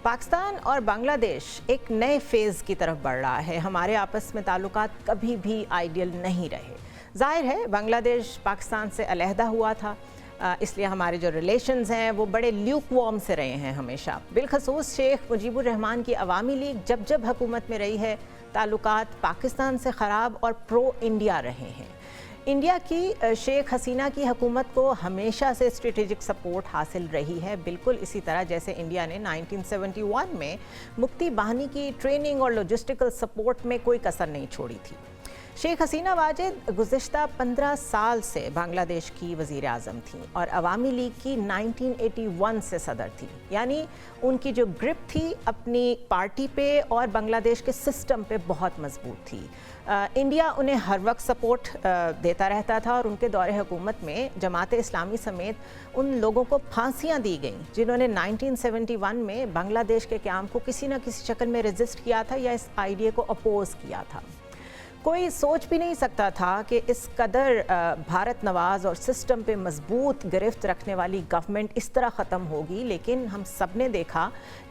पाकिस्तान और बांग्लादेश एक नए फेज़ की तरफ बढ़ रहा है। हमारे आपस में ताल्लुकात कभी भी आइडियल नहीं रहे। ज़ाहिर है बांग्लादेश पाकिस्तान से अलहदा हुआ था, इसलिए हमारे जो रिलेशंस हैं वो बड़े ल्यूक वार्म से रहे हैं हमेशा। बिलखसूस शेख मुजीबुर रहमान की अवामी लीग जब जब हुकूमत में रही है, ताल्लुकात पाकिस्तान से ख़राब और प्रो इंडिया रहे हैं। इंडिया की शेख हसीना की हुकूमत को हमेशा से स्ट्रेटेजिक सपोर्ट हासिल रही है, बिल्कुल इसी तरह जैसे इंडिया ने 1971 में मुक्ति बाहिनी की ट्रेनिंग और लॉजिस्टिकल सपोर्ट में कोई कसर नहीं छोड़ी थी। शेख हसीना वाजिद गुज़िश्ता 15 साल से बांग्लादेश की वज़ीर आज़म थी और अवामी लीग की 1981 से सदर थी, यानी उनकी जो ग्रिप थी अपनी पार्टी पे और बांग्लादेश के सिस्टम पे बहुत मजबूत थी। इंडिया उन्हें हर वक्त सपोर्ट देता रहता था और उनके दौरे हुकूमत में जमात इस्लामी समेत उन लोगों को फांसियां दी गईं जिन्होंने 1971 में बांग्लादेश के क़याम को किसी न किसी शक्ल में रेजिस्ट किया था या इस आइडिया को अपोज़ किया था। कोई सोच भी नहीं सकता था कि इस कदर भारत नवाज और सिस्टम पे मजबूत गिरफ्त रखने वाली गवर्नमेंट इस तरह ख़त्म होगी, लेकिन हम सब ने देखा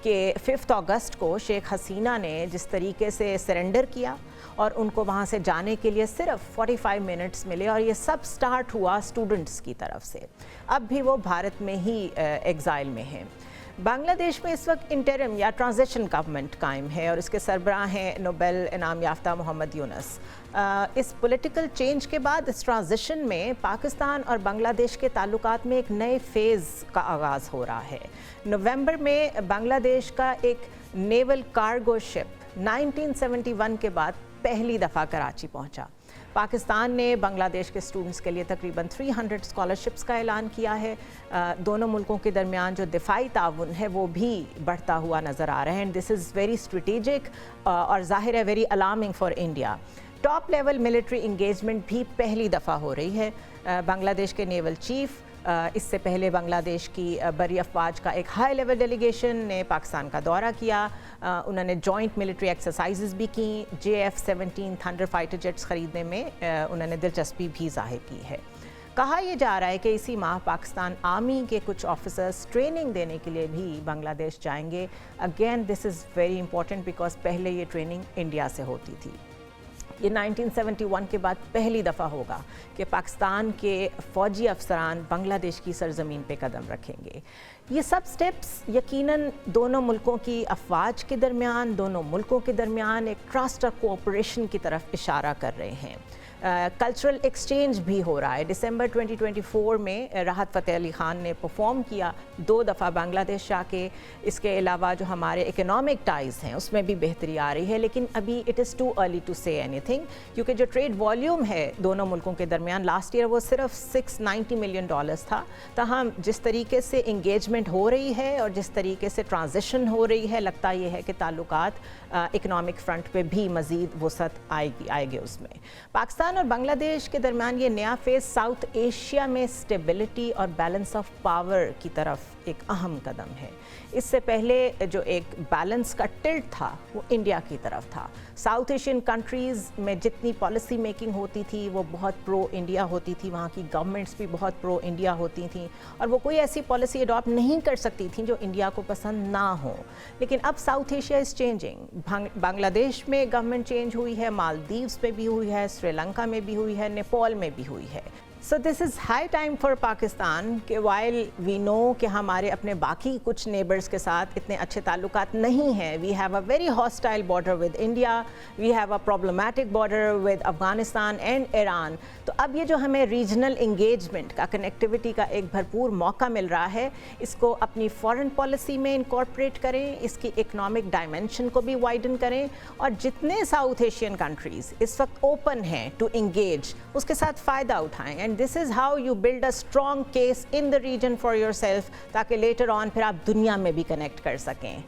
कि 5 अगस्त को शेख हसीना ने जिस तरीके से सरेंडर किया और उनको वहाँ से जाने के लिए सिर्फ 45 मिनट्स मिले और ये सब स्टार्ट हुआ स्टूडेंट्स की तरफ से। अब भी वो भारत में ही एग्ज़ाइल में हैं। बांग्लादेश में इस वक्त इंटरिम या ट्रांजिशन गवर्नमेंट कायम है और इसके सरबराह हैं नोबेल इनाम याफ्ता मोहम्मद यूनुस। इस पॉलिटिकल चेंज के बाद इस ट्रांजिशन में पाकिस्तान और बांग्लादेश के ताल्लुकात में एक नए फेज़ का आगाज़ हो रहा है। नवंबर में बांग्लादेश का एक नेवल कार्गो शिप 1971 के बाद पहली दफ़ा कराची पहुंचा। पाकिस्तान ने बांग्लादेश के स्टूडेंट्स के लिए तकरीबन 300 स्कॉलरशिप्स का ऐलान किया है। दोनों मुल्कों के दरमियान जो दिफाई ताउन है वो भी बढ़ता हुआ नज़र आ रहा है and this is very strategic और ज़ाहिर है very alarming for India. Top level military engagement भी पहली दफ़ा हो रही है। बांग्लादेश के नेवल चीफ इससे पहले बांग्लादेश की बरी अफवाज का एक हाई लेवल डेलीगेशन ने पाकिस्तान का दौरा किया। उन्होंने जॉइंट मिलिट्री एक्सरसाइजेस भी की। JF-17 थंडर फाइटर जेट्स ख़रीदने में उन्होंने दिलचस्पी भी जाहिर की है। कहा यह जा रहा है कि इसी माह पाकिस्तान आर्मी के कुछ ऑफिसर्स ट्रेनिंग देने के लिए भी बांग्लादेश जाएंगे। Again this is very important because पहले ये ट्रेनिंग इंडिया से होती थी। ये 1971 के बाद पहली दफ़ा होगा कि पाकिस्तान के फ़ौजी अफसरान बांग्लादेश की सरजमीन पे कदम रखेंगे। ये सब स्टेप्स यकीनन दोनों मुल्कों की अफवाज के दरमियान, दोनों मुल्कों के दरमियान एक ट्रस्ट और कोऑपरेशन की तरफ इशारा कर रहे हैं। कल्चरल एक्सचेंज भी हो रहा है। दिसंबर 2024 में राहत फ़तेह अली ख़ान ने परफॉर्म किया 2 दफ़ा बांग्लादेश जाके। इसके अलावा जो हमारे इकोनॉमिक टाइज़ हैं उसमें भी बेहतरी आ रही है, लेकिन अभी it is too early to say anything, क्योंकि जो ट्रेड वॉल्यूम है दोनों मुल्कों के दरमियान लास्ट ईयर वो सिर्फ $690 मिलियन था। तहम जिस तरीके से इंगेजमेंट हो रही है और जिस तरीके से ट्रांजिशन हो रही है, लगता ये है कि ताल्लुकात इकोनॉमिक फ्रंट पे भी मज़ीद वसअत आएगी उसमें। पाकिस्तान और बांग्लादेश के दरमियान ये नया फेज़ साउथ एशिया में स्टेबिलिटी और बैलेंस ऑफ पावर की तरफ एक अहम कदम है। इससे पहले जो एक बैलेंस का टिल्ट था वो इंडिया की तरफ था। साउथ एशियन कंट्रीज़ में जितनी पॉलिसी मेकिंग होती थी वो बहुत प्रो इंडिया होती थी, वहाँ की गवर्नमेंट्स भी बहुत प्रो इंडिया होती थी और वो कोई ऐसी पॉलिसी अडॉप्ट नहीं कर सकती थी जो इंडिया को पसंद ना हो। लेकिन अब south Asia is changing. Bangladesh में गवर्नमेंट चेंज हुई है, मालदीव्स में भी हुई है, श्रीलंका में भी हुई है, नेपाल में भी हुई है। So this is high time for Pakistan कि वाइल वी नो कि हमारे अपने बाकी कुछ नेबर्स के साथ इतने अच्छे ताल्लुकात नहीं हैं। We have a very hostile border with India, we have a problematic border with Afghanistan and Iran. तो अब ये जो हमें रीजनल इंगेजमेंट का, कनेक्टिविटी का एक भरपूर मौका मिल रहा है, इसको अपनी फॉरेन पॉलिसी में इनकॉर्पोरेट करें, इसकी इकनॉमिक डायमेंशन को भी वाइडन करें और जितने साउथ एशियन कंट्रीज़ इस वक्त ओपन हैं टू इंगेज उसके साथ फ़ायदा उठाएँ। And this is how you build a strong case in the region for yourself, ताकि लेटर ऑन फिर आप दुनिया में भी कनेक्ट कर सकें।